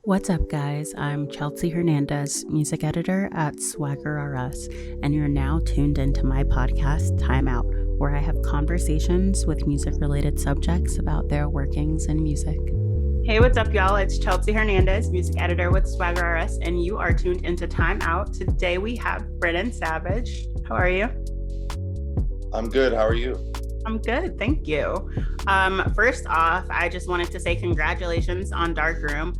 What's up, guys? I'm Chelsea Hernandez, music editor at Swagger RS, and you're now tuned into my podcast, Time Out, where I have conversations with music related subjects about their workings in music. Hey, what's up, y'all? It's Chelsea Hernandez, music editor with Swagger RS, and you are tuned into Time Out. Today we have Brennan Savage. How are you? I'm good. How are you? I'm good, thank you. First off, I just wanted to say congratulations on Darkroom,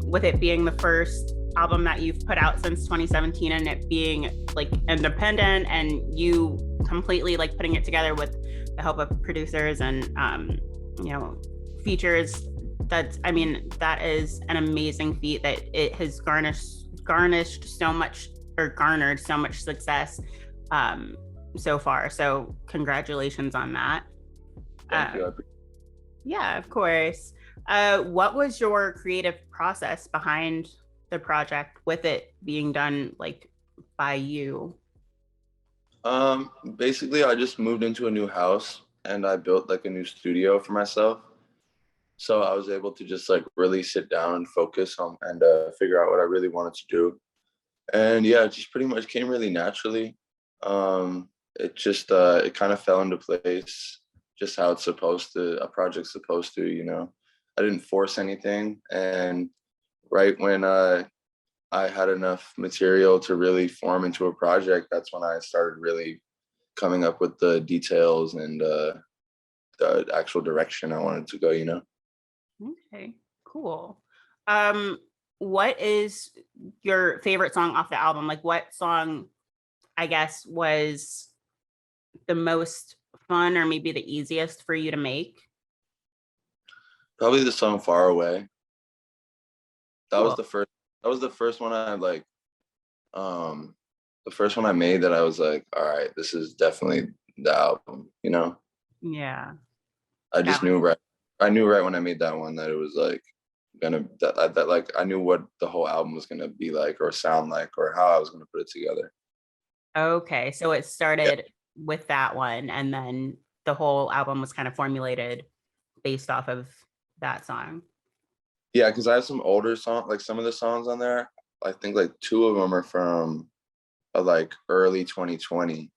with it being the first album that you've put out since 2017 and it being like independent and you completely like putting it together with the help of producers and features. That is an amazing feat that it has garnished so much or garnered so much success so far. So congratulations on that. Thank you. Yeah, of course. What was your creative process behind the project with it being done like by you? Basically I just moved into a new house and I built like a new studio for myself. So I was able to just like really sit down and focus on and figure out what I really wanted to do. And yeah, it just pretty much came really naturally. It kind of fell into place just how it's supposed to, a project's supposed to, you know. I didn't force anything. And right when I had enough material to really form into a project, that's when I started really coming up with the details and the actual direction I wanted to go, you know. Okay, cool. What is your favorite song off the album? Like what song, I guess, was the most fun or maybe the easiest for you to make? Probably the song Far Away. That was Cool. the first one I like, the first one I made that I was like, all right, this is definitely the album, you know. Yeah. I That just knew right. I knew right when I made that one that it was like that like I knew what the whole album was gonna be like or sound like or how I was gonna put it together. Okay, so it Yeah, started with that one, and then the whole album was kind of formulated based off of that song. yeah, because I have some older songs, like some of the songs on there. I think like two of them are from like early 2020,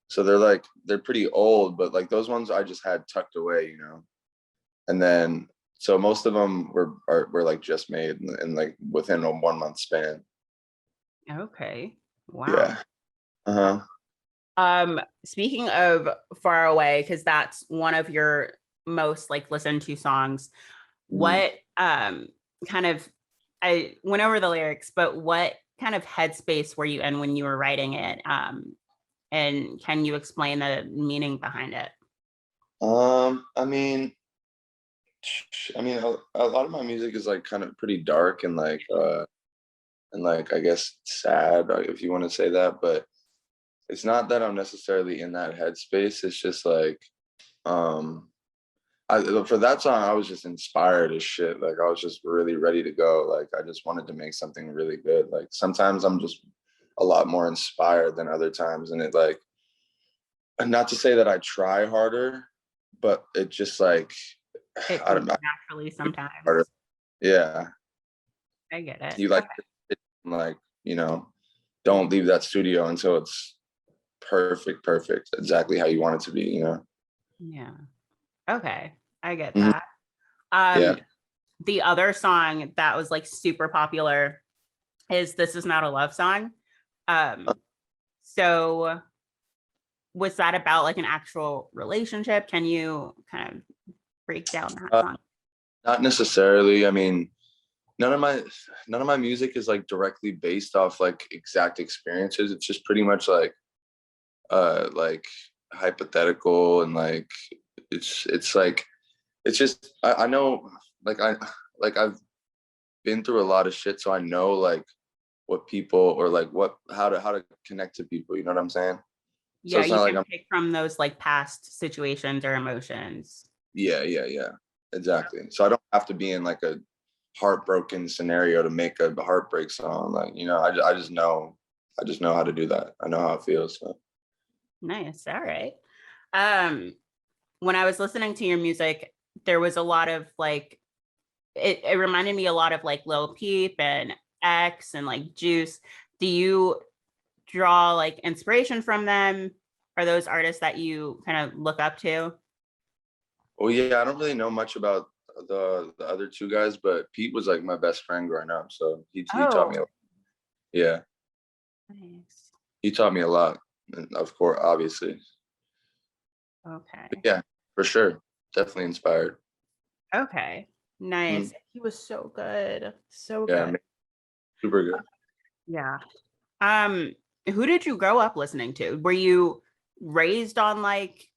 so they're pretty old, but like those ones I just had tucked away, you know. And then so most of them were like just made in like within a 1 month span. Okay. Wow. Yeah. Uh-huh. Speaking of Far Away, because that's one of your most like listened to songs, Mhm. what kind of I went over the lyrics, but what kind of headspace were you in when you were writing it? And can you explain the meaning behind it? I mean, a lot of my music is like kind of pretty dark and like I guess sad, if you want to say that, but it's not that I'm necessarily in that headspace. It's just like um I for that song I was just inspired as shit. Like I was just really ready to go. Like I just wanted to make something really good. Like sometimes I'm just a lot more inspired than other times and it like and not to say that I try harder, but it just like It I comes don't know. naturally Harder. sometimes. Yeah. I get it. You like like, you know, don't leave that studio until it's perfect, exactly how you want it to be, you know? Yeah. Okay. I get Mhm. that. Um, Yeah. the other song that was like super popular is This Is Not a Love Song. So was that about like an actual relationship? Can you kind of break down that Uh, song? Not necessarily. I mean, none of my none of my music is like directly based off like exact experiences. It's just pretty much like hypothetical and like it's like it's just I know like I've been through a lot of shit, so I know like what people or like what how to connect to people. You know what I'm saying? So Yeah, it's you not like can I'm pick from those like past situations or emotions. yeah, exactly. So I don't have to be in like a heartbroken scenario to make a heartbreak song. Like you know, I just know how to do that. I know how it feels. So. Nice. All right. Um, when I was listening to your music, there was a lot of like it reminded me a lot of like Lil Peep and X and like Juice. Do you draw like inspiration from them? Are those artists that you kind of look up to? Well, yeah, I don't really know much about the other two guys, but Pete was like my best friend growing up, so he taught me. Oh, Yeah, nice. he taught me a lot, and of course, obviously. But Okay. yeah, for sure, definitely inspired. Okay. Mm, Nice. He was so good. So yeah, good. super good. Yeah. Um, who did you grow up listening to? Were you raised on like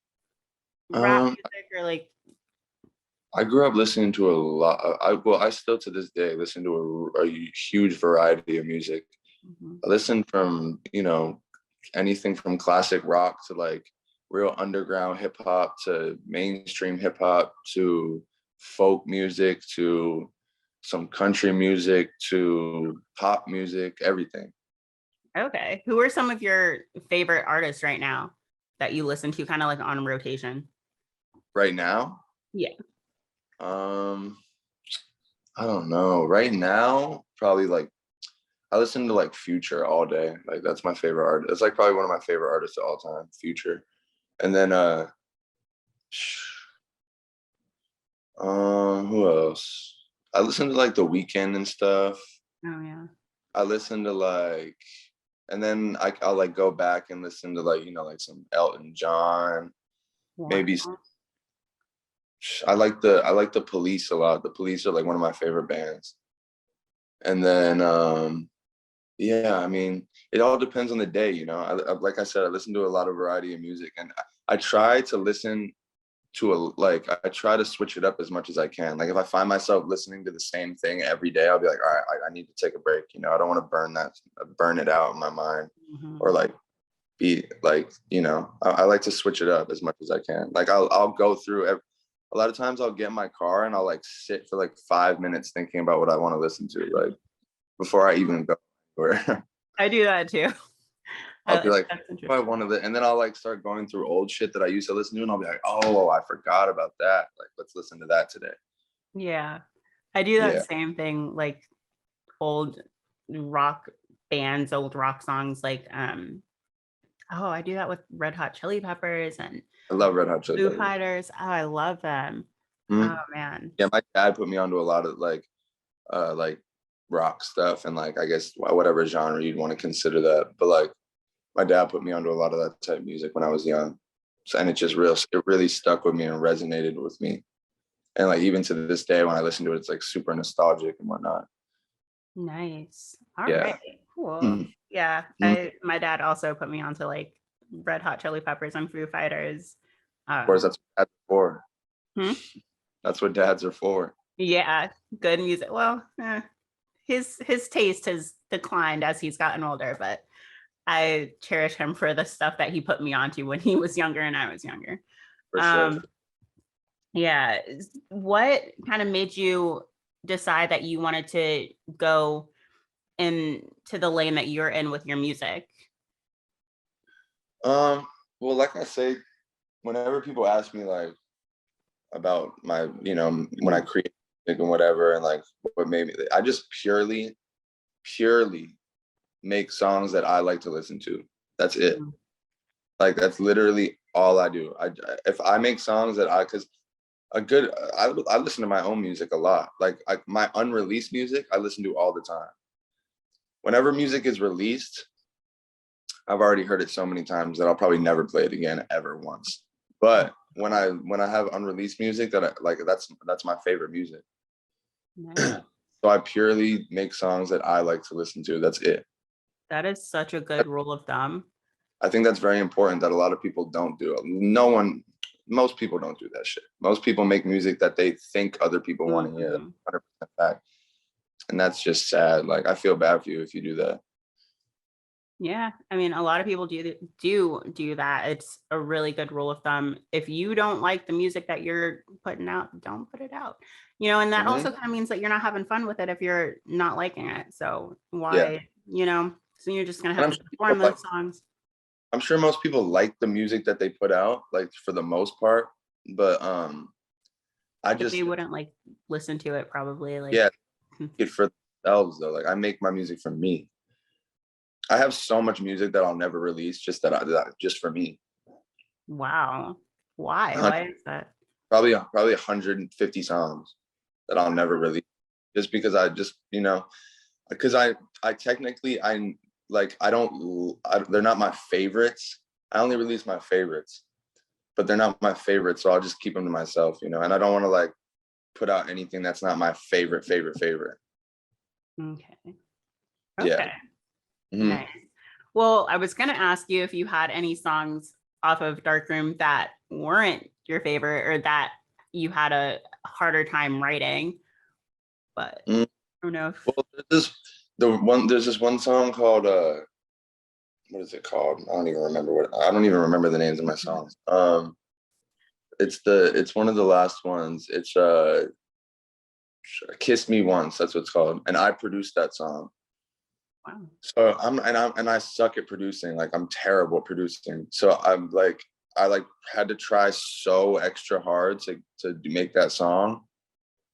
rap Um, music or like I grew up listening to a lot. I still to this day listen to a huge variety of music. Mhm. I listen from anything from classic rock to like real underground hip hop to mainstream hip hop to folk music to some country music to pop music, everything. Okay. Who are some of your favorite artists right now that you listen to kind of like on rotation? Right now, Yeah. um, I don't know. Right now, probably like I listen to like Future all day. Like that's my favorite artist. It's like probably one of my favorite artists of all time, Future. And then who else? I listen to like The Weeknd and stuff. Oh yeah. I listen to like, and then I'll like go back and listen to like like some Elton John. Maybe Wow. I like the Police a lot. The Police are like one of my favorite bands. And then yeah, I mean, it all depends on the day, like I said, I listen to a lot of variety of music, and I try to listen to I try to switch it up as much as I can. Like if I find myself listening to the same thing every day, I'll be like, all right, I need to take a break. I don't want to burn it out in my mind, Mhm. or like be like, I like to switch it up as much as I can. Like I'll go through a lot of times I'll get in my car and I'll like sit for like 5 minutes thinking about what I want to listen to, like before I even go anywhere. I do that too. I'll be like, That's oh, I interesting. wanted it. And then I'll like start going through old shit that I used to listen to. And I'll be like, oh, I forgot about that. Like, let's listen to that today. Yeah. I do that Yeah. same thing, like old rock bands, old rock songs, like oh, I do that with Red Hot Chili Peppers and I love Red Hot Chili Foo Peppers. Fighters. Oh, I love them. Oh Mhm. man. Yeah. My dad put me onto a lot of like rock stuff and like, I guess whatever genre you'd want to consider that. But like, my dad put me onto a lot of that type of music when I was young. So, and it really stuck with me and resonated with me. And like, even to this day, when I listen to it, it's like super nostalgic and whatnot. Nice. All right. Yeah. Cool. Mhm. Yeah. Mhm. My dad also put me onto like Red Hot Chili Peppers and Foo Fighters. Of course, that's what dads are for. Hmm? That's what dads are for. Yeah, good music. Well, his taste has declined as he's gotten older, but I cherish him for the stuff that he put me onto when he was younger and I was younger. For sure. Um, yeah. What kind of made you decide that you wanted to go into the lane that you're in with your music? Um, well, like I say, whenever people ask me like about my, when I Mhm. create music and whatever, and like what made me, I just purely make songs that I like to listen to. That's it. Like that's literally all I do. If I make songs that because a good I listen to my own music a lot. Like my unreleased music, I listen to all the time. Whenever music is released, I've already heard it so many times that I'll probably never play it again ever once. But when I have unreleased music that I like, that's my favorite music. Nice. So I purely make songs that I like to listen to. That's it. That is such a good rule of thumb. I think that's very important that a lot of people don't do. Most people don't do that shit. Most people make music that they think other people want to hear. That's Mhm. 100% fact. And that's just sad. Like I feel bad for you if you do that. Yeah, I mean, a lot of people do that. It's a really good rule of thumb. If you don't like the music that you're putting out, don't put it out. And that Hmm. also kind of means that you're not having fun with it if you're not liking it. So Yeah, why, so you're just gonna and have to perform those songs. I'm sure most people like the music that they put out, like for the most part. But I But they just, wouldn't like listen to it probably like. yeah, it for themselves though. Like I make my music for me. I have so much music that I'll never release, just just for me. Wow. Why? Hun- Why is that? Probably 150 songs that I'll never release, just because I just because I technically I like they're not my favorites. I only release my favorites, but they're not my favorites, so I'll just keep them to myself, and I don't want to like put out anything that's not my favorite. Okay. Yeah. Okay. Mhm. Nice. Well, I was gonna ask you if you had any songs off of Darkroom that weren't your favorite or that you had a harder time writing, but Mm. I don't know if Well, there's this one song called what is it called? I don't even remember the names of my songs. It's one of the last ones. It's Kiss Me Once, that's what it's called. And I produced that song. wow. So I suck at producing. Like I'm terrible at producing. So I like had to try so extra hard to make that song.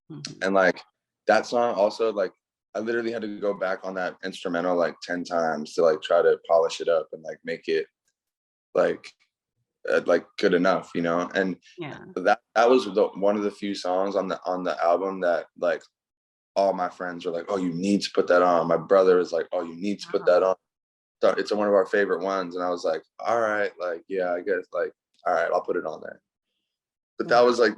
Mhm. And like that song also, like I literally had to go back on that instrumental like 10 times to like try to polish it up and like make it like good enough. And Yeah. that was one of the few songs on the album that like all my friends were like, oh, you need to put that on. My brother was like, oh, you need to put Wow. that on. So it's one of our favorite ones. And I was like, all right, like, yeah, I guess like, all right, I'll put it on there. But that Wow. was like,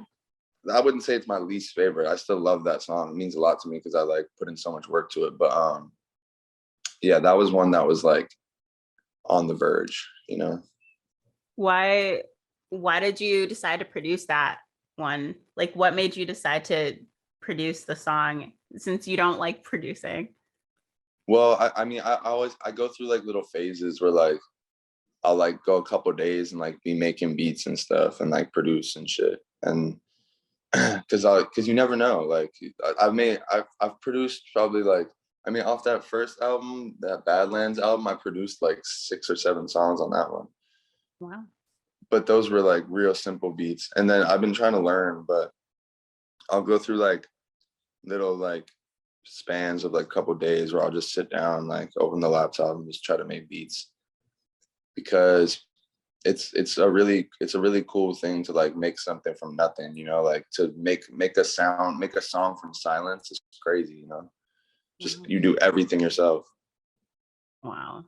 I wouldn't say it's my least favorite. I still love that song. It means a lot to me because I like put in so much work to it. But yeah, that was one that was like on the verge. Why why did you decide to produce that one? Like what made you decide to produce the song since you don't like producing? Well, I mean, I go through like little phases where like I'll like go a couple days and like be making beats and stuff and like produce and shit. And because you never know. Like I've produced probably like I mean off that first album, that Badlands album, I produced like 6 or 7 songs on that one. Wow. But those were like real simple beats. And then I've been trying to learn, but I'll go through like little like spans of like a couple days where I'll just sit down, like open the laptop and just try to make beats because it's a really cool thing to like make something from nothing, like to make a song from silence is crazy. Just Mhm. you do everything yourself. Wow.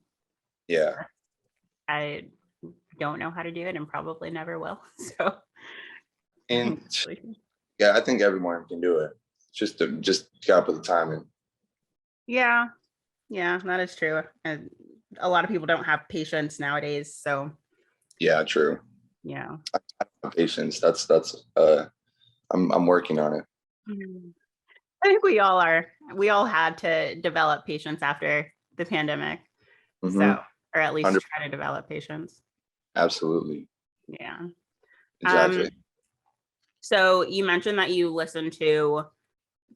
Yeah. I don't know how to do it and probably never will. So And yeah, I think everyone can do it. Just gotta put the time in. yeah, yeah, that is true. And a lot of people don't have patience nowadays. So Yeah, true. yeah. Patience. That's I'm working on it. Mhm. I think we all are. We all had to develop patience after the pandemic. Mm-hmm. So, or at least 100. try to develop patience. Absolutely. Yeah. Um, Exactly. so you mentioned that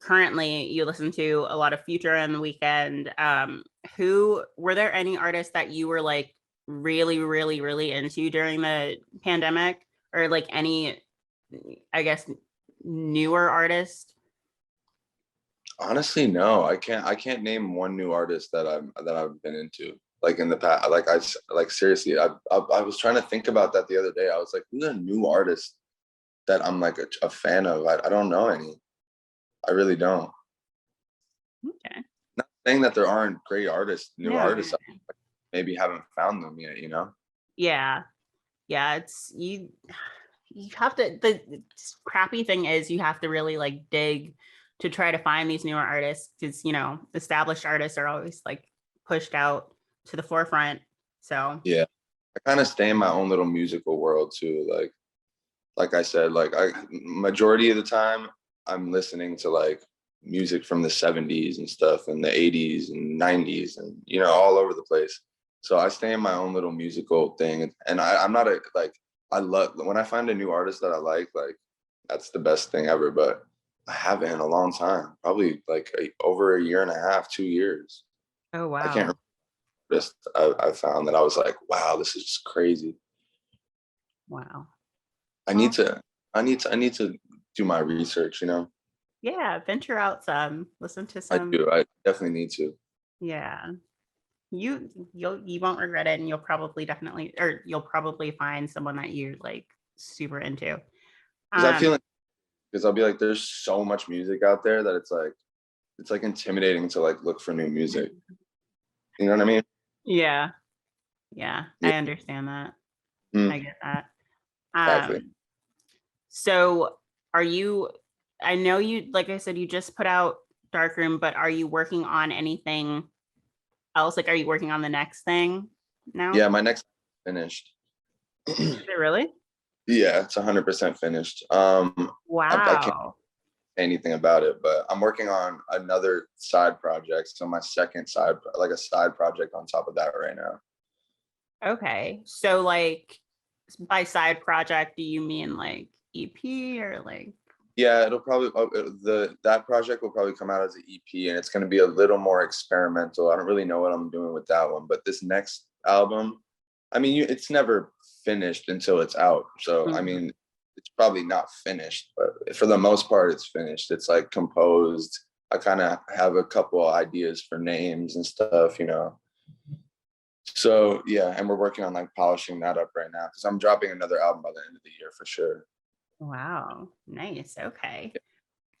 currently you listen to a lot of Future and The Weekend. Who were there any artists that you were like really, really, really into during the pandemic, or like any, I guess, newer artist? Honestly, no. I can't name one new artist that I've been into. Like in the past, like seriously, I was trying to think about that the other day. I was like, who's a new artist that I'm like a fan of? I don't know any. I really don't. Okay. Not saying that there aren't great artists, new No. artists. Maybe haven't found them yet. Yeah. Yeah. You have to, the crappy thing is you have to really like dig to try to find these newer artists because established artists are always like pushed out to the forefront. So Yeah, I kind of stay in my own little musical world too. Like I said, like I majority of the time I'm listening to like music from the 70s and stuff and the 80s and 90s and all over the place. So I stay in my own little musical thing and I'm not a like I love when I find a new artist that I like that's the best thing ever, but I haven't in a long time, probably like over a year and a half, 2 years. oh I can't wow. remember. Just I found that I was like, wow, this is just crazy. Wow. I need Well, to I need to do my research, you know. Yeah, venture out some, listen to I some. do. I definitely need to. Yeah. You won't regret it, and you'll probably find someone that you like super into. Because I Um, feel like, because I'll be like, there's so much music out there that it's like intimidating to like look for new music. You know what I mean? yeah, yeah, Yeah, I understand that. I mm, get that. exactly. So are you I know you like I said, you just put out Darkroom, but are you working on anything else? Like, are you working on the next thing now? Yeah, my next finished. Is it really? Yeah, it's 100% finished. I can't Wow. say anything about it, but I'm working on another side project. So my second side, like a side project on top of that right now. Okay. So like by side project, do you mean like EP or like Yeah, it'll probably the that project will probably come out as an EP, and it's going to be a little more experimental. I don't really know what I'm doing with that one, but this next album, I mean, it's never finished until it's out. So I Mhm. mean, it's probably not finished, but for the most part, it's finished. It's like composed. I kind of have a couple ideas for names and stuff, you know. So yeah, and we're working on like polishing that up right now because I'm dropping another album by the end of the year for sure. Wow. Nice. Okay.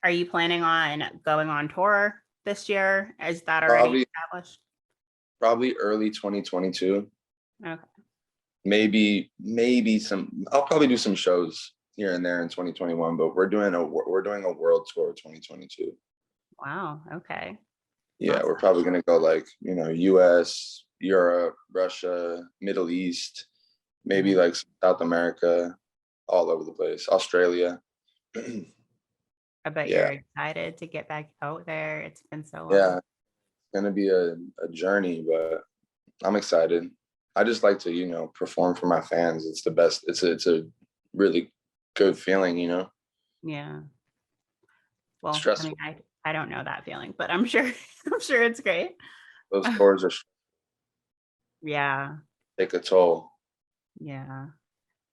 Are you planning on going on tour this year? Is that already Probably established? probably early 2022. Okay. Maybe some, I'll probably do some shows here and there in 2021, but we're doing a world tour 2022. Wow. Okay. Yeah, we're Awesome. probably gonna go like, you know, US, Europe, Russia, Middle East, maybe Nice. like South America, all over the place, Australia. I bet you're Yeah, excited to get back out there. It's been so yeah, long. it's gonna be a journey, but I'm excited. I just like to, you know, perform for my fans. It's the best. It's a really good feeling, you know. Yeah. Well, I mean, Stressful. I don't know that feeling, but I'm sure I'm sure it's great. Those tours are Yeah. take a toll. Yeah.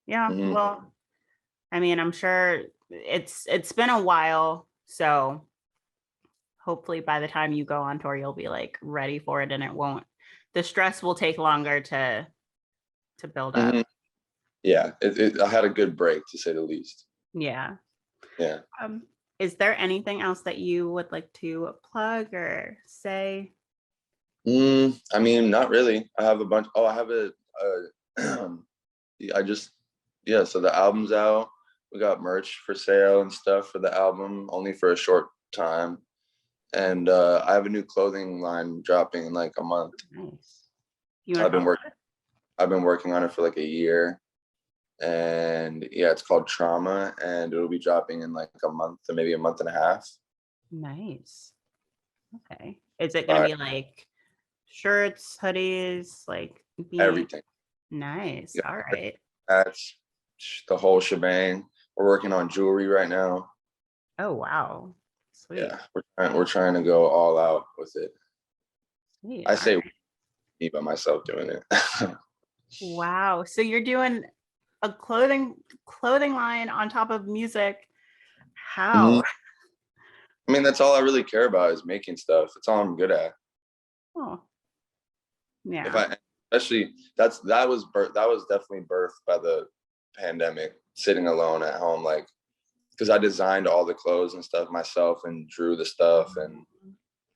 Yeah. Hmm. Well, I mean, I'm sure it's been a while, so hopefully by the time you go on tour, you'll be like ready for it and it won't the stress will take longer to build up. Hmm. Yeah, I had a good break to say the least. Yeah. Yeah. Um, is there anything else that you would like to plug or say? I mean, not really. I have a bunch. Oh, I have I just, yeah. So the album's out. We got merch for sale and stuff for the album, only for a short time. And I have a new clothing line dropping in like a month. Nice. You want I've to been talk working. about it? I've been working on it for like a year, and yeah, it's called Trauma, and it'll be dropping in like a month or maybe a month and a half. Nice. Okay. Is it All gonna right, be like shirts, hoodies, like be everything. nice? Yeah, All right. that's the whole shebang. We're working on jewelry right now. Oh wow. Sweet. Yeah, we're trying to go all out with it. Sweet. I All say right. me by myself doing it. Wow. So you're doing a clothing line on top of music. Hmm. How? I mean, that's all I really care about is making stuff. That's all I'm good at. Oh, If yeah. I, especially that was definitely birthed by the pandemic, sitting alone at home, like because I designed all the clothes and stuff myself and drew the stuff and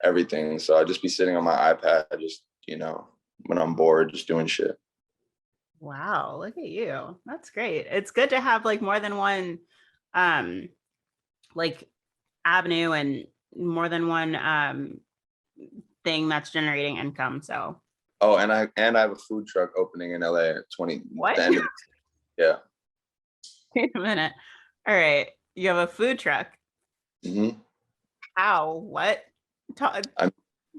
everything. So I'd just be sitting on my iPad, just, you know, when I'm bored, just doing shit. Wow, look at you. That's great. It's good to have like more than one um like avenue and more than one thing that's generating income. So Oh, and I have a food truck opening in LA at 20 what? the end of yeah. Wait a minute. All right. You have a food truck. Hmm. How? What? Ta- I'm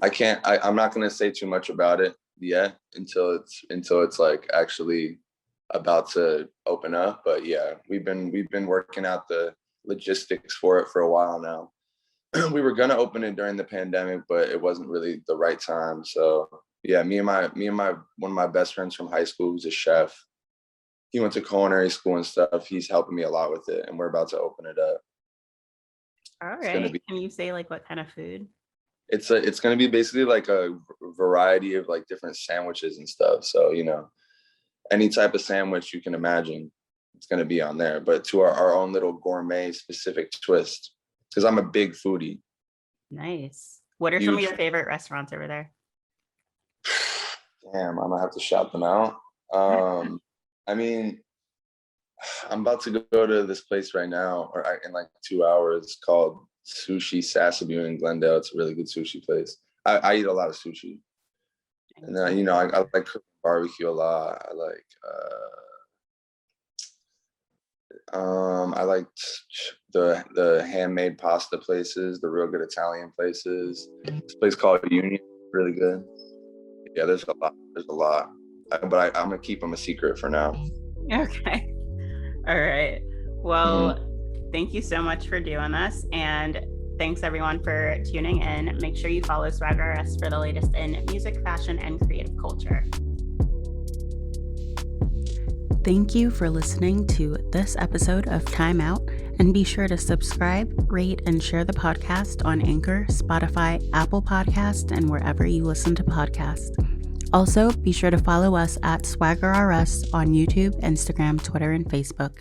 I can't I'm not gonna say too much about it yet until it's like actually about to open up. But yeah, we've been working out the logistics for it for a while now. We were gonna open it during the pandemic, but it wasn't really the right time. So yeah, me and my one of my best friends from high school who's a chef. He went to culinary school and stuff. He's helping me a lot with it, and we're about to open it up. All It's gonna right. be Can you say like what kind of food? it's gonna be basically like a variety of like different sandwiches and stuff. So, any type of sandwich you can imagine, it's gonna be on there, but to our own little gourmet specific twist. Because I'm a big foodie. Nice. What are some of Huge. your favorite restaurants over there? Damn, I'm gonna have to shout them out. I mean, I'm about to go to this place right now, in like 2 hours, called Sushi Sasabu in Glendale. It's a really good sushi place. I eat a lot of sushi, and then I like cooking barbecue a lot. I like the handmade pasta places, the real good Italian places. This place called Union, really good. Yeah, there's a lot. There's a lot, but I'm gonna keep them a secret for now. Okay. All right. Well, thank you so much for doing this. And thanks everyone for tuning in. Make sure you follow Swagger RS for the latest in music, fashion, and creative culture. Thank you for listening to this episode of Time Out, and be sure to subscribe, rate, and share the podcast on Anchor, Spotify, Apple Podcasts, and wherever you listen to podcasts. Also, be sure to follow us at Swagger RS on YouTube, Instagram, Twitter, and Facebook.